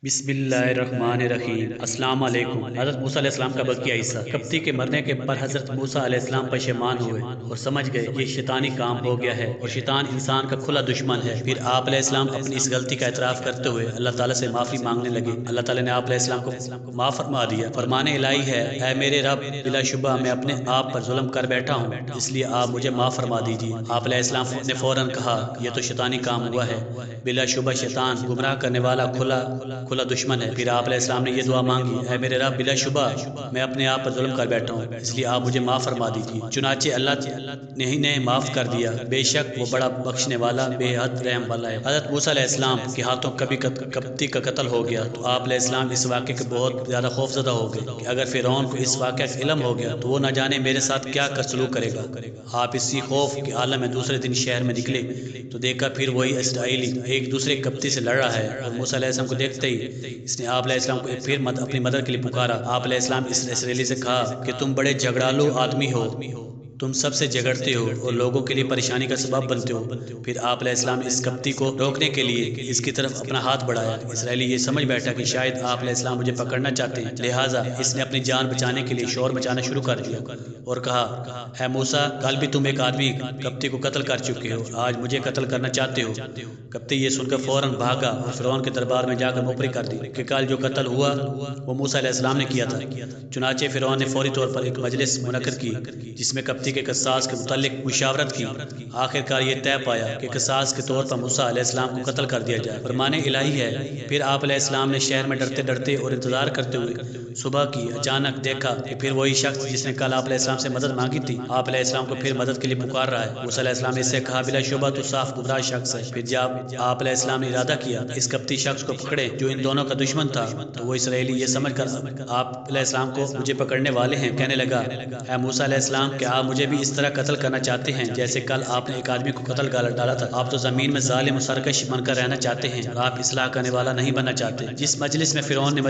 بسم اللہ الرحمن الرحیم۔ السلام علیکم۔ حضرت موسیٰ علیہ السلام کا بقیہ حصہ۔ کبتی کے مرنے کے پر حضرت موسیٰ علیہ السلام پشیمان ہوئے اور سمجھ گئے یہ شیطانی کام ہو گیا ہے اور شیطان انسان کا کھلا دشمن ہے۔ پھر آپ علیہ السلام اپنی اس غلطی کا اعتراف کرتے ہوئے اللہ تعالیٰ سے معافی مانگنے لگے۔ اللہ تعالیٰ نے آپ علیہ السلام کو معاف فرما دیا۔ فرمان الہی ہے، اے میرے رب، بلا شبہ میں اپنے آپ پر ظلم کر بیٹھا ہوں، اس لیے آپ مجھے معاف فرما دیجیے۔ آپ علیہ السلام نے فوراً کہا، یہ تو شیطانی کام ہوا ہے، بلا شبہ شیطان گمراہ کرنے والا کھلا دشمن ہے۔ پھر آپ علیہ السلام نے یہ دعا مانگی، اے میرے رب، بلا شبہ میں اپنے آپ پر ظلم کر بیٹھا ہوں، اس لیے آپ مجھے معاف فرما دیجیے۔ چنانچہ اللہ نے ہی معاف کر دیا، بے شک وہ بڑا بخشنے والا بے حد رحم والا ہے۔ حضرت موسیٰ علیہ السلام کے ہاتھوں کبتی کا قتل ہو گیا تو آپ علیہ السلام اس واقعے کے بہت زیادہ خوف زدہ ہو گئے کہ اگر فرعون کو اس واقعے کا علم ہو گیا تو وہ نہ جانے میرے ساتھ کیا سلوک کرے گا۔ آپ اسی خوف کے عالم میں دوسرے دن شہر میں نکلے تو دیکھا پھر وہی اسرائیلی ایک دوسرے کبتی سے لڑ رہا ہے، اور موسیٰ علیہ السلام کو دیکھتے ہی اس نے آپ علیہ السلام کو پھر اپنی مدد کے لیے پکارا۔ آپ علیہ السلام اس اسرائیلی سے کہا کہ تم بڑے جھگڑالو آدمی ہو، تم سب سے جھگڑتے ہو اور لوگوں کے لیے پریشانی کا سبب بنتے ہو۔ پھر آپ علیہ السلام اس کبتی کو روکنے کے لیے اس کی طرف اپنا ہاتھ بڑھایا۔ اسرائیلی یہ سمجھ بیٹھا کہ شاید آپ علیہ السلام مجھے پکڑنا چاہتے ہیں، لہٰذا اس نے اپنی جان بچانے کے لیے شور مچانا شروع کر دیا اور کہا، اے موسیٰ، کل بھی تم ایک آدمی کبتی کو قتل کر چکے ہو، آج مجھے قتل کرنا چاہتے ہو۔ کبتی یہ سن کر فوراً بھاگا اور فرعون کے دربار میں جا کر مخبری کر دی کہ کل جو قتل ہوا وہ موسیٰ علیہ السلام نے کیا تھا۔ چنانچہ فرعون نے فوری طور پر ایک مجلس منعقد کی جس میں کبتی کے قصاص کے متعلق مشاورت کی۔ آخر کار یہ طے پایا کہ قصاص کے طور پر موسیٰ علیہ السلام کو قتل کر دیا جائے۔ فرمان الہی ہے، پھر آپ علیہ السلام نے شہر میں ڈرتے ڈرتے اور انتظار کرتے ہوئے صبح کی اچانک دیکھا کہ پھر وہی شخص جس نے کل آپ علیہ السلام سے مدد مانگی تھی آپ علیہ السلام کو پھر مدد کے لیے پکار رہا ہے۔ موسیٰ علیہ السلام نے اس سے کہا، بلا شبہ تو صاف گمراہ شخص ہے۔ پھر جب آپ علیہ السلام نے ارادہ کیا اس کبتی شخص کو پکڑے جو ان دونوں کا دشمن تھا تو وہ اسرائیلی یہ سمجھ کر آپ علیہ السلام کو مجھے پکڑنے والے ہیں کہنے لگا، اے موسیٰ علیہ السلام، کیا آپ مجھے بھی اس طرح قتل کرنا چاہتے ہیں جیسے کل آپ نے ایک آدمی کو قتل کر ڈالا تھا؟ آپ تو زمین میں ظالم و سرکش بن کر رہنا چاہتے ہیں اور آپ اصلاح کرنے والا نہیں بننا چاہتے۔ جس مجلس میں فرعون نے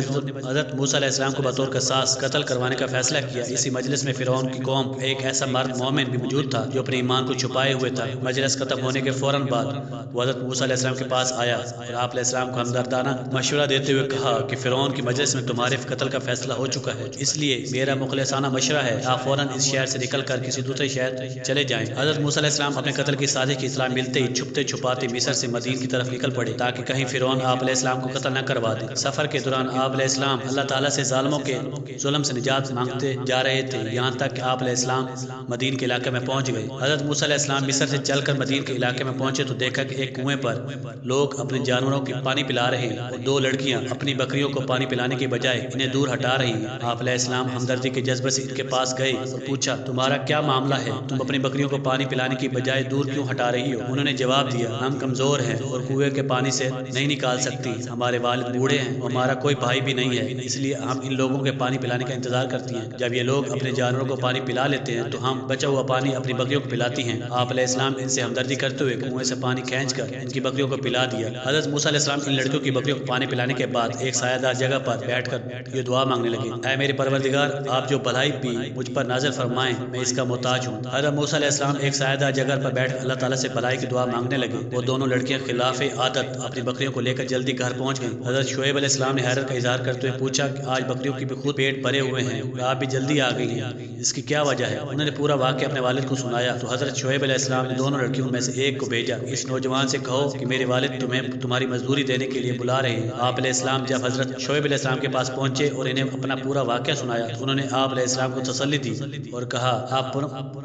حضرت موسیٰ علیہ السلام کو بطور قصاص قتل کروانے کا فیصلہ کیا، اسی مجلس میں فرعون کی قوم ایک ایسا مرد مومن بھی موجود تھا جو اپنے ایمان کو چھپائے ہوئے تھا۔ مجلس ختم ہونے کے فوراً بعد وہ حضرت موسیٰ علیہ السلام کے پاس آیا اور آپ علیہ السلام کو ہمدردانہ مشورہ دیتے ہوئے کہا کہ فرعون کی مجلس میں تمہارے قتل کا فیصلہ ہو چکا ہے، اس لیے میرا مخلصانہ مشورہ ہے آپ فوراً اس شہر سے نکل کر کسی دوسرے شہر چلے جائیں۔ حضرت موسیٰ علیہ السلام اپنے قتل کی سازش کی اطلاع ملتے ہی چھپتے چھپاتے مصر سے مدین کی طرف نکل پڑے تاکہ کہیں فرعون آپ علیہ السلام کو قتل نہ کروا دے۔ سفر کے دوران آپ علیہ السلام اللہ تعالیٰ سے ظالموں کے ظلم سے نجات مانگتے جا رہے تھے، یہاں تک کہ آپ علیہ السلام مدین کے علاقے میں پہنچ گئے۔ حضرت موسیٰ علیہ السلام مصر سے چل کر مدین کے علاقے میں پہنچے تو دیکھا کہ ایک کنویں پر لوگ اپنے جانوروں کو پانی پلا رہے ہیں اور دو لڑکیاں اپنی بکریوں کو پانی پلانے کے بجائے انہیں دور ہٹا رہی ہیں۔ آپ علیہ السلام ہمدردی کے جذبے سے ان کے پاس گئے اور پوچھا، تمہارا کیا معاملہ ہے؟ تم اپنی بکریوں کو پانی پلانے کی بجائے دور کیوں ہٹا رہی ہو؟ انہوں نے جواب دیا، ہم کمزور ہیں اور کنویں کے پانی سے نہیں نکال سکتی، ہمارے والد بوڑھے ہیں اور ہمارا کوئی بھائی بھی نہیں ہے، اس لیے ہم ان لوگوں کے پانی پلانے کا انتظار کرتی ہیں۔ جب یہ لوگ اپنے جانوروں کو پانی پلا لیتے ہیں تو ہم بچا ہوا پانی اپنی بکریوں کو پلاتی ہیں۔ آپ علیہ السلام ان سے ہمدردی کرتے ہوئے کنویں سے پانی کھینچ کر ان کی بکریوں کو پلا دیا۔ حضرت موسیٰ علیہ السلام ان لڑکیوں کی بکریوں کو پانی پلانے کے بعد ایک سایہ دار جگہ پر بیٹھ کر یہ دعا مانگنے لگے، اے میرے پروردگار، آپ جو بھلائی بھی مجھ پر نازل فرمائیں، میں اس کا محتاج ہوں۔ حضرت موسیٰ علیہ السلام ایک سایہ دار جگہ پر بیٹھ کر اللہ تعالیٰ سے بھلائی کی دعا مانگنے لگے۔ وہ دونوں لڑکیاں خلاف عادت اپنی بکریوں کو لے کر جلدی گھر پہنچ گئیں۔ حضرت شعیب علیہ السلام نے حیرت کا اظہار کرتے ہوئے پوچھا کہ آج بکریوں کی بھی خود پیٹ بھرے ہوئے ہیں اور آپ بھی جلدی آ گئی ہیں، اس کی کیا وجہ ہے؟ انہوں نے پورا واقعہ اپنے والد کو سنایا تو حضرت شعیب علیہ السلام نے دونوں لڑکیوں میں سے ایک کو بھیجا، اس نوجوان سے کہو کہ میرے والد تمہیں تمہاری مزدوری دینے کے لیے بلا رہے ہیں۔ آپ علیہ السلام جب حضرت شعیب علیہ السلام کے پاس پہنچے اور انہیں اپنا پورا واقعہ سنایا تو انہوں نے آپ علیہ السلام کو تسلی دی اور کہا، آپ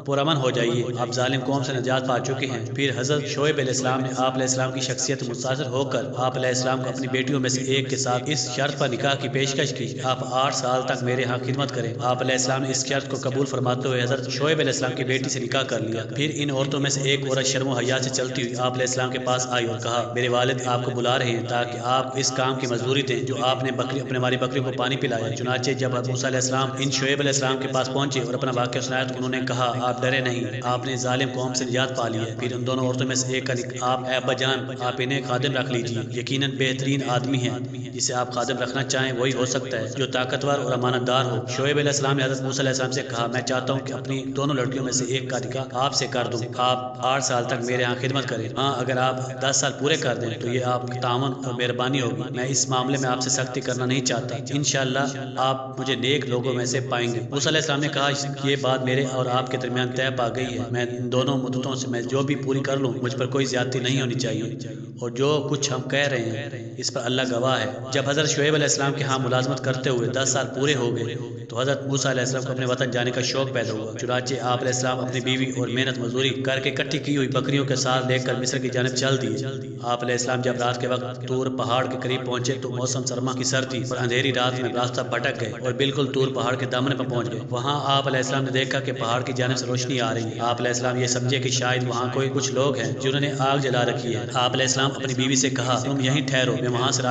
پرامن ہو جائیے، آپ ظالم قوم سے نجات پا چکے ہیں۔ پھر حضرت شعیب علیہ السلام نے آپ علیہ السلام کی شخصیت متاثر ہو کر آپ علیہ السلام کو اپنی بیٹیوں میں سے ایک کے ساتھ اس شرط پر نکاح کی پیشکش کی کہ آپ 8 سال تک میرے ہاں خدمت کریں۔ آپ علیہ السلام نے اس شرط کو قبول فرماتے ہوئے حضرت شعیب علیہ السلام کی بیٹی سے نکاح کر لیا۔ پھر ان عورتوں میں سے ایک عورت شرم و حیا سے چلتی ہوئی آپ علیہ السلام کے پاس آئی اور کہا، میرے والد آپ کو بلا رہے ہیں تاکہ آپ اس کام کی مزدوری دیں جو آپ نے اپنے ہماری بکریوں کو پانی پلایا۔ چنانچہ جب موسیٰ علیہ السلام ان شعیب علیہ السلام کے پاس پہنچے اور اپنا واقعہ سنایا تو انہوں نے کہا آپ ڈرے نہیں، آپ نے ظالم قوم سے نجات پا لی ہے۔ پھر ان دونوں عورتوں میں سے ایک کا آپ اے ابا جان آپ انہیں خادم رکھ لیجیے، یقیناً بہترین آدمی ہے، جسے آپ خادم رکھنا چاہیں وہی ہو سکتا ہے جو طاقتور اور امانت دار ہو۔ شعیب علیہ السلام نے حضرت موسیٰ علیہ السلام سے کہا میں چاہتا ہوں کہ اپنی دونوں لڑکیوں میں سے ایک کا نکاح آپ سے کر دوں، آپ 8 سال تک میرے ہاں خدمت کریں، ہاں اگر آپ 10 سال پورے کر دیں تو یہ آپ کی تعاون اور مہربانی ہوگی، میں اس معاملے میں آپ سے سختی کرنا نہیں چاہتا، انشاءاللہ آپ مجھے نیک لوگوں میں سے پائیں گے۔ موسیٰ علیہ السلام نے کہا یہ بات میرے اور آپ کے درمیان طے پا گئی ہے، میں ان دونوں مدتوں سے میں جو بھی پوری کر لوں مجھ پر کوئی زیادتی نہیں ہونی چاہیے، اور جو کچھ ہم کہہ رہے ہیں اس پر اللہ گواہ ہے۔ جب حضرت شعیب علیہ السلام کے ہاں ملازمت کرتے ہوئے 10 سال پورے ہو گئے تو حضرت موسیٰ علیہ السلام کو اپنے وطن جانے کا شوق پیدا ہوا، چنانچہ آپ علیہ السلام اپنی بیوی اور محنت مزدوری کر کے اکٹھی کی ہوئی بکریوں کے ساتھ لے کر مصر کی جانب چل دیے۔ آپ علیہ السلام جب رات کے وقت طور پہاڑ کے قریب پہنچے تو موسم سرما کی سردی اور اندھیری رات میں راستہ بھٹک گئے اور بالکل طور پہاڑ کے دامن پر پہنچ گئے۔ وہاں آپ علیہ السلام نے دیکھا کہ پہاڑ کی جانب سے روشنی آ رہی ہے۔ آپ علیہ السلام یہ سمجھے کہ شاید وہاں کوئی کچھ لوگ ہیں جنہوں نے آگ جلا رکھی ہے۔ آپ علیہ السلام اپنی بیوی سے کہا تم یہیں ٹھہرو، میں وہاں سے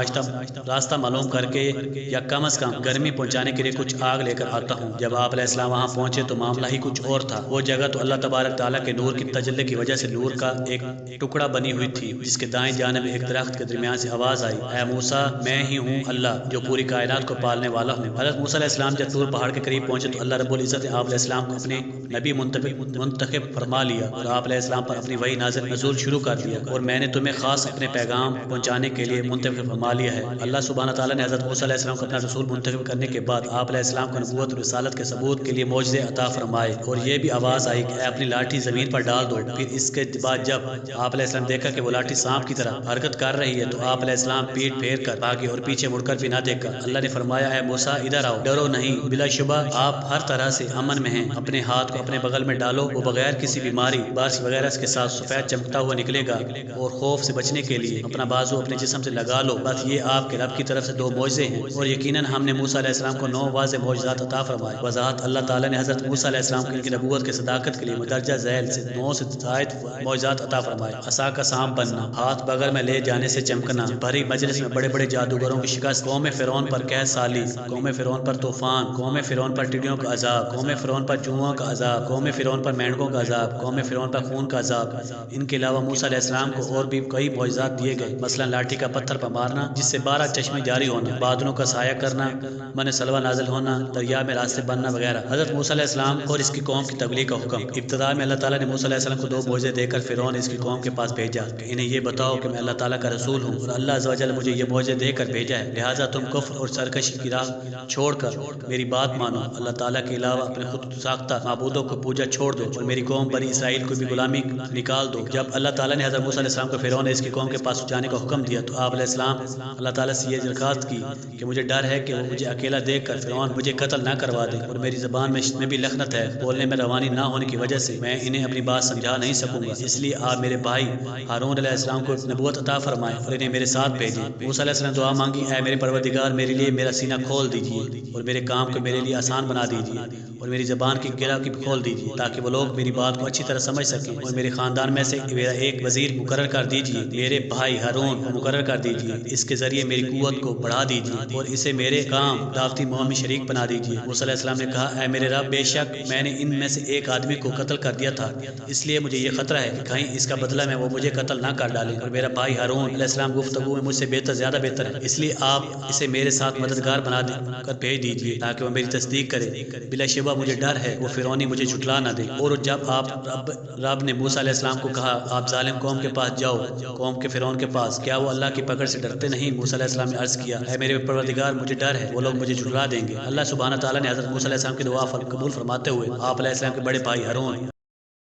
راستہ معلوم کر کے یا کم از کم گرمی پہنچانے کے لیے کچھ آگ لے کر آتا ہوں۔ جب آپ علیہ السلام وہاں پہنچے تو معاملہ ہی کچھ اور تھا۔ وہ جگہ تو اللہ تبارک تعالیٰ کے نور کی تجلی کی وجہ سے نور کا ایک ٹکڑا بنی ہوئی تھی، جس کے دائیں جانب ایک درخت کے درمیان سے آواز آئی اے موسیٰ میں ہی ہوں اللہ جو پوری کائنات کو پالنے والا ہوں۔ حضرت موسیٰ علیہ السلام جب طور پہاڑ کے قریب پہنچے تو اللہ رب العزت نے آپ علیہ السلام کو اپنے نبی منتخب فرما لیا اور آپ علیہ السلام پر اپنی وحی نزول شروع کر دیا، اور میں نے تمہیں خاص اپنے پیغام پہنچانے کے لیے منتخب فرما لیا ہے۔ اللہ سبحانہ تعالیٰ نے حضرت موسیٰ علیہ السلام کو اپنا رسول منتخب کرنے کے بعد آپ علیہ السلام کو نبوت اور رسالت کے ثبوت کے لیے معجزے عطا فرمائے، اور یہ بھی آواز آئی کہ اے اپنی لاٹھی زمین پر ڈال دو۔ پھر اس کے بعد جب آپ علیہ السلام دیکھا کہ وہ لاٹھی سانپ کی طرح حرکت کر رہی ہے تو آپ علیہ السلام پیٹ پھیر کر بھاگے اور پیچھے مڑ کر بھی نہ دیکھا۔ اللہ نے فرمایا اے موسیٰ ادھر آؤ، ڈرو نہیں، بلا شبہ آپ ہر طرح سے امن میں ہیں، اپنے ہاتھ کو اپنے بغل میں ڈالو، وہ بغیر کسی بیماری بارش وغیرہ کے ساتھ سفید چمکتا ہوا نکلے گا، اور خوف سے بچنے کے لیے اپنا بازو اپنے جسم سے لگا لو، بس یہ آپ کے رب کی طرف سے 2 معجزے ہیں، اور یقیناً ہم نے موسیٰ علیہ السلام کو 9 واضح معجزات عطا فرمائے۔ وضاحت اللہ تعالیٰ نے حضرت موسیٰ علیہ السلام کی نبوت کے صداقت کے لیے مدرجہ ذیل سے 9 سے زائد معجزات عطا فرمائے۔ عصا کا سانپ بننا، ہاتھ بغل میں لے جانے سے چمکنا، بھری مجلس میں بڑے بڑے جادوگروں کی شکست، قوم فرعون پر قحط سالی، قوم فرعون پر طوفان، قوم فرعون پر ٹڈیوں کا عذاب، قوم فرعون پر چوہوں کا عذاب، قوم فرعون پر مینڈکوں کا عذاب، قوم فرعون پر خون کا عذاب۔ ان کے علاوہ موسیٰ علیہ السلام کو اور بھی کئی معجزات دیے گئے، مثلا لاٹھی کا پتھر پر مارنا جس سے 12 چشمے جاری ہونا، بادلوں کا سایہ کرنا، من سلوہ نازل ہونا، دریا میں راستے بننا وغیرہ۔ حضرت موسیٰ علیہ السلام اور اس کی قوم کی تبلیغ کا حکم۔ ابتدا میں اللہ تعالیٰ نے موسیٰ علیہ السلام کو 2 معجزے دے کر فرعون اس کی قوم کے پاس بھیجا کہ انہیں یہ بتاؤ کہ میں اللہ تعالیٰ کا رسول ہوں اور اللہ عز و جل مجھے یہ معجزے دے کر بھیجا ہے، لہٰذا تم کفر اور سرکشی کی راہ چھوڑ کر میری بات مانو، اللہ تعالیٰ کے علاوہ اپنے خود ساختہ معبودوں کو پوجا چھوڑ دو اور میری قوم بنی اسرائیل کو بھی غلامی نکال دو۔ جب اللہ تعالیٰ نے حضرت موسیٰ علیہ السلام کو فرعون نے اس کی قوم کے پاس جانے کا حکم دیا تو آپ علیہ السلام اللہ تعالیٰ سے یہ درخواست کی کہ مجھے ڈر ہے کہ وہ مجھے اکیلا دیکھ کر فرعون مجھے قتل نہ کروا دے، اور میری زبان میں بھی لخنت ہے، بولنے میں روانی نہ ہونے کی وجہ سے میں انہیں اپنی بات سمجھا نہیں سکوں گا، اس لیے آپ میرے بھائی ہارون علیہ السلام کو نبوت عطا فرمائیں اور انہیں میرے ساتھ بھیجیں۔ موسیٰ علیہ السلام دعا مانگی اے میرے پروردگار میرے لیے میرا سینہ کھول دیجیے اور میرے کام کو میرے لیے آسان بنا دیجیے اور میری زبان کی گرہ کی کھول دیجیے تاکہ وہ لوگ میری بات کو اچھی طرح سمجھ سکیں، اور میرے خاندان میں سے میرا ایک وزیر مقرر کر دیجیے، میرے بھائی ہارون کو مقرر کر دیجیے، اس کے ذریعے میری قوت کو بڑھا دیجیے اور اسے میرے کام دعوتی مہم میں شریک بنا دیجیے۔ موسیٰ علیہ السلام نے کہا اے میرے رب بے شک میں نے ان میں سے ایک آدمی کو قتل کر دیا تھا، اس لیے مجھے یہ خطرہ ہے کہ کہیں اس کا بدلہ میں وہ مجھے قتل نہ کر ڈالے، اور میرا بھائی ہارون علیہ السلام گفتگو میں مجھ سے زیادہ بہتر ہے، اس لیے آپ اسے میرے ساتھ مددگار بنا کر بھیج دیجیے تاکہ وہ میری تصدیق کرے، بلا شبہ مجھے ڈر ہے وہ فرعونی مجھے جھٹلا نہ دے۔ اور جب رب نے موسیٰ علیہ السلام کو کہا آپ ظالم قوم کے پاس جاؤ، قوم کے فرعون کے پاس، کیا وہ اللہ کی پکڑ سے ڈرتے نہیں؟ موسیٰ علیہ السلام نے عرض کیا اے میرے پروردگار مجھے ڈر ہے وہ لوگ مجھے جھٹلا دیں گے۔ اللہ سبحانہ تعالیٰ نے حضرت موسیٰ علیہ السلام کی دعا قبول فرماتے ہوئے آپ علیہ السلام کے بڑے بھائی ہارون